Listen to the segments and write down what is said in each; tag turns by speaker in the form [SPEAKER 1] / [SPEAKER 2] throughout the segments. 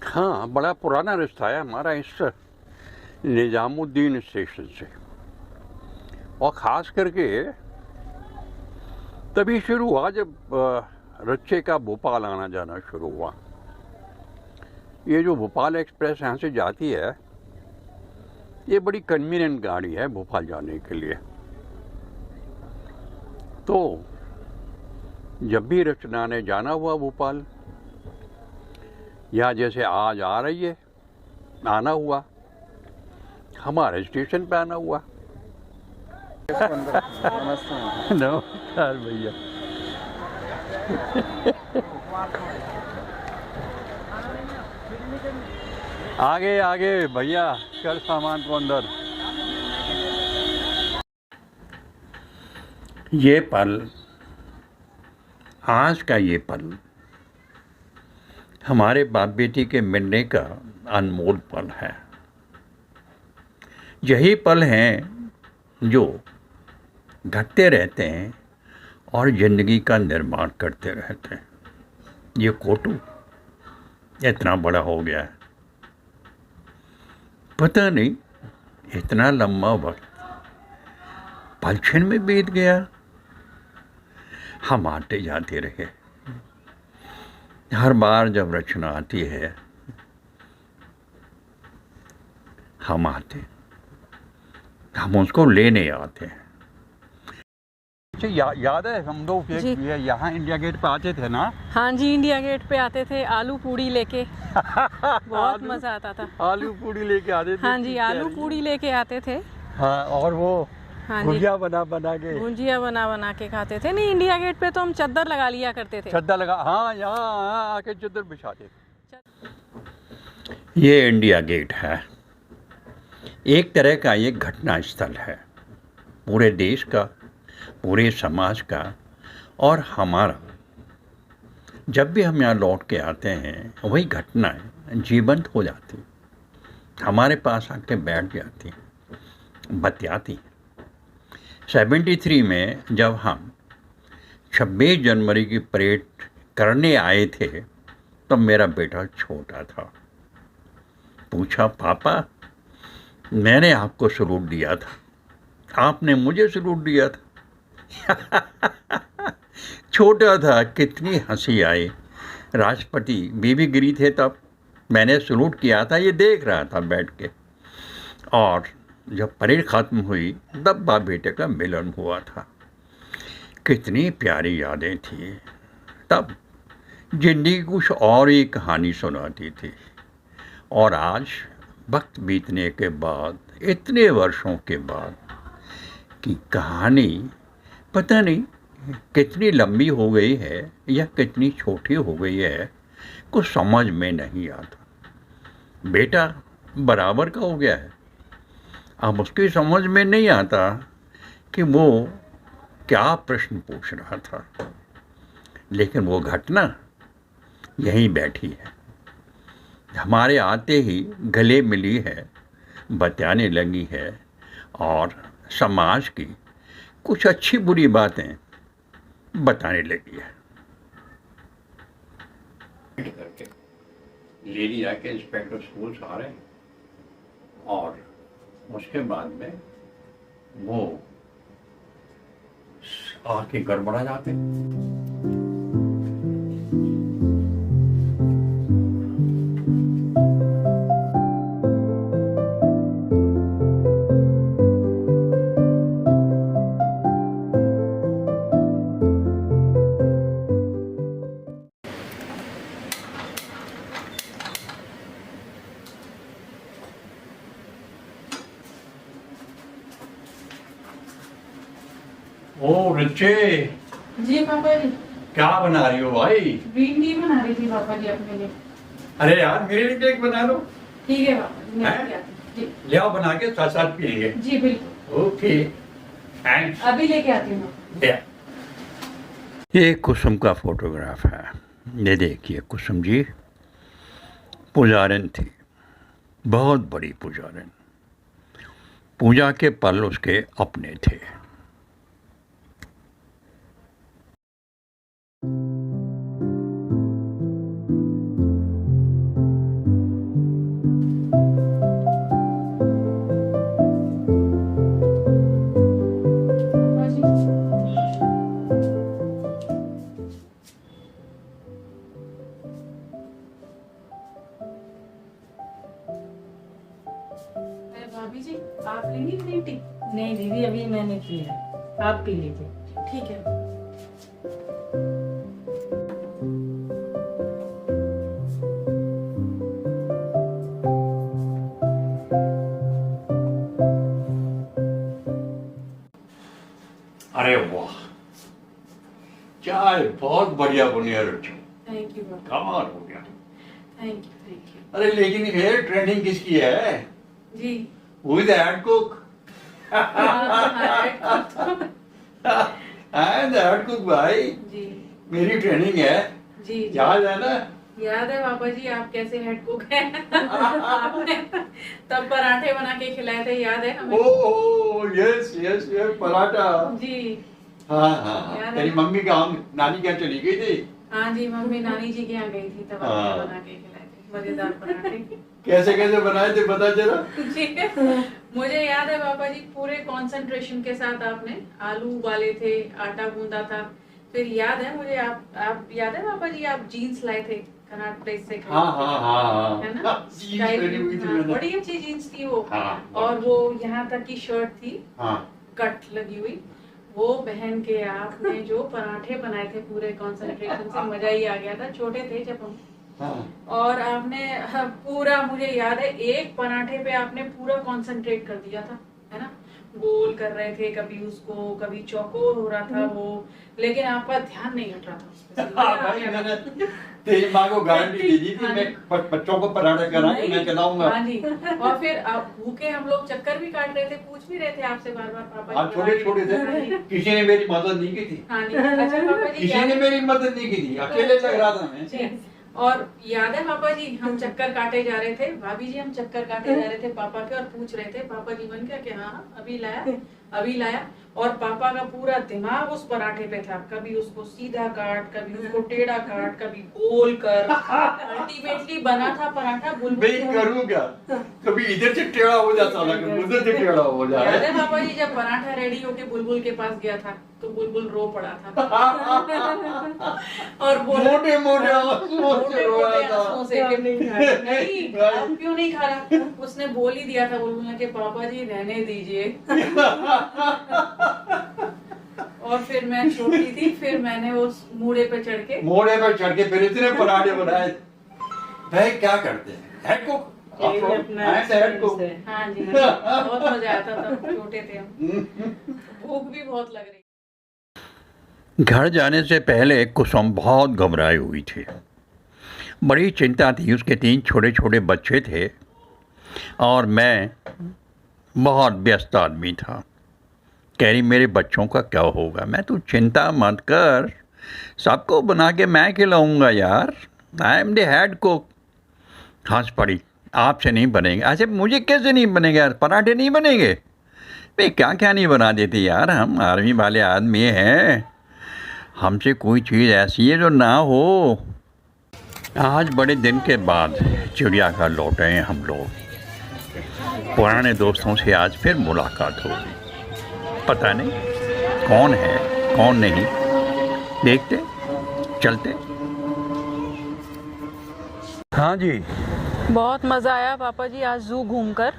[SPEAKER 1] हाँ, बड़ा पुराना रिश्ता है हमारा इस निजामुद्दीन स्टेशन से। और ख़ास करके तभी शुरू हुआ जब रच्चे का भोपाल आना जाना शुरू हुआ। ये जो भोपाल एक्सप्रेस यहाँ से जाती है, ये बड़ी कन्वीनियंट गाड़ी है भोपाल जाने के लिए। तो जब भी रचना ने जाना हुआ भोपाल, या जैसे आज आ रही है, आना हुआ, हमारे स्टेशन पे आना हुआ। नमस्कार भैया। आगे आगे भैया, कर सामान को अंदर। ये पल, आज का ये पल हमारे बाप बेटी के मिलने का अनमोल पल है। यही पल हैं जो घटते रहते हैं और ज़िंदगी का निर्माण करते रहते हैं। ये कोटू इतना बड़ा हो गया है, पता नहीं इतना लंबा वक्त पलछन में बीत गया। हम आते जाते रहे। हर बार जब रचना आती है, हम आते, हम उसको लेने आते हैं। याद है हम लोग यहाँ इंडिया गेट पे आते थे ना?
[SPEAKER 2] हाँ जी, इंडिया गेट पे आते थे आलू पूड़ी लेके। बहुत मजा आता था।
[SPEAKER 1] आलू पूड़ी लेके आते थे।
[SPEAKER 2] हाँ जी, आलू पूड़ी लेके आते थे।
[SPEAKER 1] हाँ, और वो
[SPEAKER 2] हाँ,
[SPEAKER 1] भुजिया बना बना के
[SPEAKER 2] खाते थे। नहीं, इंडिया गेट पे तो हम चद्दर लगा लिया करते थे।
[SPEAKER 1] चद्दर लगा, हाँ, यहाँ आके चद्दर बिछाते थे। ये इंडिया गेट है, एक तरह का ये घटना स्थल है पूरे देश का, पूरे समाज का और हमारा। जब भी हम यहाँ लौट के आते हैं, वही घटनाएं जीवंत हो जाती, हमारे पास आके बैठ जाती, बतियाती। 73 में जब हम 26 जनवरी की परेड करने आए थे, तब मेरा बेटा छोटा था। पूछा, पापा मैंने आपको सलूट दिया था, आपने मुझे सलूट दिया था। छोटा था, कितनी हंसी आई। राष्ट्रपति बीबीगिरी थे तब, मैंने सलूट किया था, ये देख रहा था बैठ के। और जब परेड ख़त्म हुई, तब बाप बेटे का मिलन हुआ था। कितनी प्यारी यादें थी। तब जिंदगी कुछ और ही कहानी सुनाती थी। और आज वक्त बीतने के बाद, इतने वर्षों के बाद, की कहानी पता नहीं कितनी लंबी हो गई है या कितनी छोटी हो गई है, कुछ समझ में नहीं आता। बेटा बराबर का हो गया है, अब उसकी समझ में नहीं आता कि वो क्या प्रश्न पूछ रहा था, लेकिन वो घटना यहीं बैठी है, हमारे आते ही गले मिली है, बताने लगी है और समाज की कुछ अच्छी बुरी बातें बताने लगी है। करके लेडी जाके इंस्पेक्टर स्कूल आ रहे हैं और उसके बाद में वो आके गड़बड़ा जाते हैं। ओ रिचे
[SPEAKER 2] जी पापा जी,
[SPEAKER 1] क्या बना रही हो भाई?
[SPEAKER 2] ग्रीन टी बना रही थी पापा जी अपने लिए।
[SPEAKER 1] अरे यार मेरे लिए केक बना लो।
[SPEAKER 2] ठीक है पापा जी, मैं लेके आती हूँ। जी
[SPEAKER 1] ले आओ, बना के साथ साथ पियेंगे।
[SPEAKER 2] जी बिल्कुल,
[SPEAKER 1] ओके थैंक्स।
[SPEAKER 2] अभी लेके आती हूँ।
[SPEAKER 1] ये कुसुम का फोटोग्राफ है, ये देखिए। कुसुम जी पुजारन थी, बहुत बड़ी पुजारन। पूजा के पल उसके अपने थे।
[SPEAKER 2] भाभी जी आप लेंगी ग्रीन टी?
[SPEAKER 3] नहीं दीदी, अभी मैंने पिया, आप पी लीजिए।
[SPEAKER 2] ठीक है।
[SPEAKER 1] अरे वाह, चाय बहुत बढ़िया बनी है रुचि,
[SPEAKER 2] थैंक यू बाबा।
[SPEAKER 1] कमाल हो गया।
[SPEAKER 2] Thank you.
[SPEAKER 1] अरे लेकिन हेयर ट्रेंडिंग किसकी है?
[SPEAKER 2] जी
[SPEAKER 1] Who is the head cook? I'm the head cook भाई,
[SPEAKER 2] जी
[SPEAKER 1] मेरी ट्रेनिंग है,
[SPEAKER 2] जी जी।
[SPEAKER 1] याद है ना?
[SPEAKER 2] याद है पापा जी, आप कैसे हेड कुक हैं। आपने तब पराठे बना के खिलाए थे, याद है हमें?
[SPEAKER 1] Oh yes yes yes, paratha.
[SPEAKER 2] जी
[SPEAKER 1] हाँ हाँ हाँ,
[SPEAKER 2] याद
[SPEAKER 1] तेरी
[SPEAKER 2] है?
[SPEAKER 1] मम्मी का हम नानी के यहाँ चली गई थी।
[SPEAKER 2] हाँ जी, मम्मी नानी जी के यहाँ गई थी, तब
[SPEAKER 1] हाँ।
[SPEAKER 2] आपने बना के खिलाए थे मजेदार पराठे।
[SPEAKER 1] कैसे कैसे बनाए थे बता जरा।
[SPEAKER 2] जी मुझे याद है पापा जी, पूरे कंसंट्रेशन के साथ आपने आलू उबाले थे, आटा गूंदा था। फिर याद है मुझे, आप याद है पापा जी, आप जीन्स लाए थे कनाट प्लेस से।
[SPEAKER 1] हाँ हाँ हाँ
[SPEAKER 2] है
[SPEAKER 1] हाँ,
[SPEAKER 2] ना?
[SPEAKER 1] जीन्स पहनी हुई थी मैंने।
[SPEAKER 2] बड़ी अच्छी जीन्स थी वो।
[SPEAKER 1] हाँ,
[SPEAKER 2] और वो यहाँ तक की शर्ट थी,
[SPEAKER 1] हाँ
[SPEAKER 2] कट लगी हुई, वो पहन के आपने जो पराठे बनाए थे पूरे कंसंट्रेशन से, मजा ही आ गया था। छोटे थे जब हम।
[SPEAKER 1] हाँ
[SPEAKER 2] और आपने पूरा, मुझे याद है, एक पराठे पे आपने पूरा कंसंट्रेट कर दिया था, है ना? गोल कर रहे थे, कभी उसको, कभी चौकोर हो रहा था वो, लेकिन आपका ध्यान नहीं हट रहा था उस पे से।
[SPEAKER 1] हाँ भाई, मैंने तेरी माँ को गारंटी दी थी
[SPEAKER 2] हाँ
[SPEAKER 1] मैं
[SPEAKER 2] जी।
[SPEAKER 1] बच्चों को पराठा करा के मैं खिलाऊंगा।
[SPEAKER 2] हाँ जी। और फिर आप भूखे, हम लोग चक्कर भी काट रहे थे, पूछ भी रहे थे आपसे बार बार पापा
[SPEAKER 1] आप
[SPEAKER 2] जी
[SPEAKER 1] छोटे छोटे
[SPEAKER 2] हाँ जी।
[SPEAKER 1] थे, किसी ने मेरी मदद नहीं की थी।
[SPEAKER 2] हाँ जी। अच्छा पापा जी
[SPEAKER 1] किसी
[SPEAKER 2] याद
[SPEAKER 1] ने
[SPEAKER 2] है?
[SPEAKER 1] मेरी मदद नहीं की थी, अकेले लग रहा था मैं।
[SPEAKER 2] जी। और याद है पापा जी, हम चक्कर काटे जा रहे थे, भाभी जी हम चक्कर काटे जा रहे थे पापा के, और पूछ रहे थे पापा जी बन क्या कि हाँ हाँ, अभी लाया अभी लाया। और पापा का पूरा दिमाग उस पराठे पे था, कभी उसको सीधा काट, कभी उसको टेढ़ा काट, कभी गोल कर। अल्टीमेटली बना था पराठा बुलबुल।
[SPEAKER 1] मैं करूँ क्या, कभी इधर से टेढ़ा हो जाता था, कभी उधर से टेढ़ा हो
[SPEAKER 2] याद है
[SPEAKER 1] जाए।
[SPEAKER 2] पापा जी, जब पराठा रेडी होके बुलबुल के पास गया था तो बुलबुल रो पड़ा था। और बोला,
[SPEAKER 1] मोटे मोटे आंसुओं से रो रहा था।
[SPEAKER 2] आंसुओं से कि नहीं, आप क्यों नहीं खा रहा? उसने बोल ही दिया था बुलबुल ने कि पापा जी रहने दीजिए। और फिर मैं छोटी थी, फिर मैंने उस मूड़े पे चढ़ के,
[SPEAKER 1] मोड़े पर चढ़ के फिर इतने पराठे बनाए। भाई क्या करते हैं, हेड कुक,
[SPEAKER 3] यही अपना
[SPEAKER 1] हेड कुक।
[SPEAKER 3] experience है।
[SPEAKER 2] हाँ जी बहुत मजा आता था, तब छोटे थे हम, भूख भी बहुत लग रही।
[SPEAKER 1] घर जाने से पहले कुसुम बहुत घबराई हुई थी, बड़ी चिंता थी। उसके 3 छोटे छोटे बच्चे थे और मैं बहुत व्यस्त आदमी था। कह रही मेरे बच्चों का क्या होगा? मैं, तू चिंता मत कर, सबको बना के मैं खिलाऊंगा यार, I am the head cook. हंस पड़ी, आपसे नहीं बनेंगे। अच्छा मुझे कैसे नहीं बनेंगे यार, पराठे नहीं बनेंगे? भाई क्या क्या नहीं बना देती यार, हम आर्मी वाले आदमी हैं, हमसे कोई चीज़ ऐसी है जो ना हो। आज बड़े दिन के बाद चिड़ियाघर लौटे हैं हम लोग। पुराने दोस्तों से आज फिर मुलाकात होगी। पता नहीं कौन है कौन नहीं, देखते चलते। हाँ जी,
[SPEAKER 2] बहुत मजा आया पापा जी आज जू घूमकर।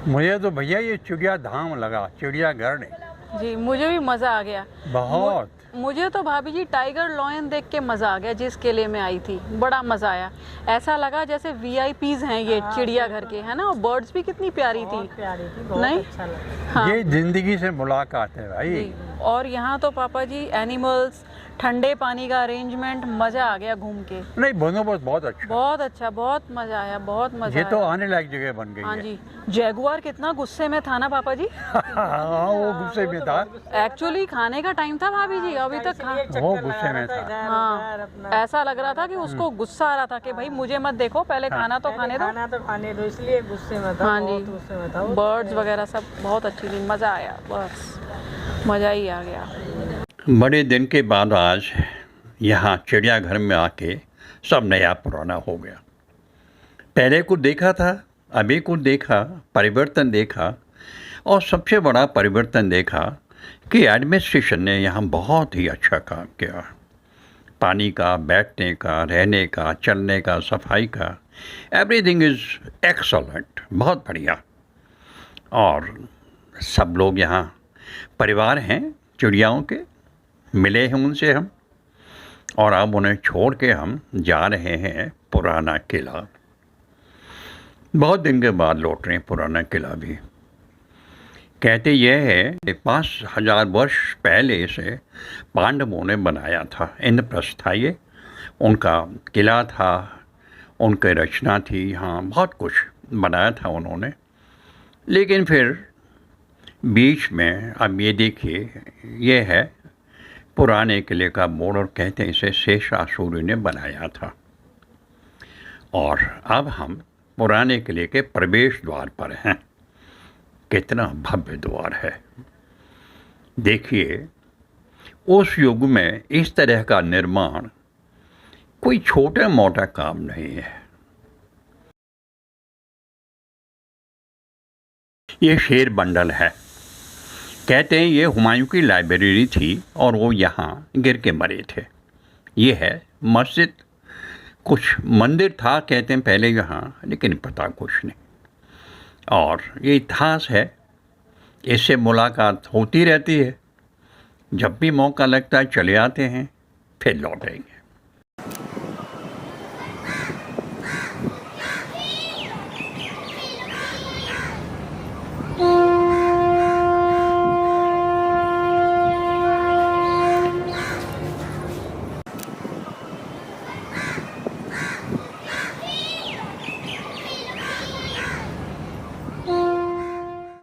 [SPEAKER 1] मुझे तो भैया ये चिड़िया धाम लगा, चिड़ियाघर नहीं।
[SPEAKER 2] जी मुझे भी मजा आ गया
[SPEAKER 1] बहुत।
[SPEAKER 2] मुझे तो भाभी जी टाइगर लॉयन देख के मजा आ गया, जिस किले में आई थी बड़ा मजा आया। ऐसा लगा जैसे वीआईपीज हैं ये चिड़ियाघर के, है ना? और बर्ड्स भी कितनी प्यारी थी।
[SPEAKER 3] प्यारी थी, बहुत
[SPEAKER 2] नहीं?
[SPEAKER 3] अच्छा लगा।
[SPEAKER 2] हाँ
[SPEAKER 1] ये जिंदगी से मुलाकात है भाई।
[SPEAKER 2] जी। और यहाँ तो पापा जी एनिमल्स, ठंडे पानी का अरेंजमेंट, मजा आ गया घूम के।
[SPEAKER 1] नहीं, बंदोबस्त बहुत अच्छा।
[SPEAKER 2] बहुत अच्छा, बहुत मजा आया, बहुत मजा
[SPEAKER 1] ये तो
[SPEAKER 2] आया।
[SPEAKER 1] आने लायक जगह बन गई
[SPEAKER 2] हाँ
[SPEAKER 1] है।
[SPEAKER 2] जी। जैगुआर कितना गुस्से में था ना पापा जी।
[SPEAKER 1] हाँ वो गुस्से में था।
[SPEAKER 2] एक्चुअली खाने का टाइम था भाभी जी, अभी तक खा,
[SPEAKER 1] वो गुस्से में था।
[SPEAKER 2] हाँ ऐसा लग रहा था कि उसको गुस्सा आ रहा था कि भाई मुझे मत देखो, पहले खाना तो खाने दो।
[SPEAKER 3] खाना तो खाने दो, इसलिए गुस्से में था।
[SPEAKER 2] हाँ जी।
[SPEAKER 3] बहुत गुस्से में था वो।
[SPEAKER 2] बर्ड्स वगैरह सब बहुत अच्छी थी, मज़ा आया, बस मज़ा ही आ गया।
[SPEAKER 1] बड़े दिन के बाद आज यहाँ चिड़ियाघर में आके सब नया पुराना हो गया। पहले को देखा था, अभी को देखा, परिवर्तन देखा, और सबसे बड़ा परिवर्तन देखा कि एडमिनिस्ट्रेशन ने यहाँ बहुत ही अच्छा काम किया। पानी का, बैठने का, रहने का, चलने का, सफाई का, एवरीथिंग इज़ एक्सलेंट, बहुत बढ़िया। और सब लोग यहाँ परिवार हैं चिड़ियाओं के, मिले हैं उनसे हम, और अब उन्हें छोड़ के हम जा रहे हैं पुराना किला। बहुत दिन के बाद लौट रहे हैं पुराना किला भी। कहते यह है कि 5000 वर्ष पहले इसे पांडवों ने बनाया था। इंद्रप्रस्थ था ये, उनका किला था, उनकी रचना थी, हाँ बहुत कुछ बनाया था उन्होंने। लेकिन फिर बीच में अब ये देखिए, ये है पुराने किले का बोर्ड और कहते हैं इसे शेषासुर ने बनाया था। और अब हम पुराने किले के प्रवेश द्वार पर हैं। कितना भव्य द्वार है। देखिए, उस युग में इस तरह का निर्माण कोई छोटा मोटा काम नहीं है। ये शेर बंडल है। कहते हैं ये हुमायूं की लाइब्रेरी थी और वो यहाँ गिर के मरे थे। ये है मस्जिद, कुछ मंदिर था कहते हैं पहले यहाँ, लेकिन पता कुछ नहीं। और ये इतिहास है, इससे मुलाकात होती रहती है। जब भी मौका लगता है चले आते हैं, फिर लौटेंगे।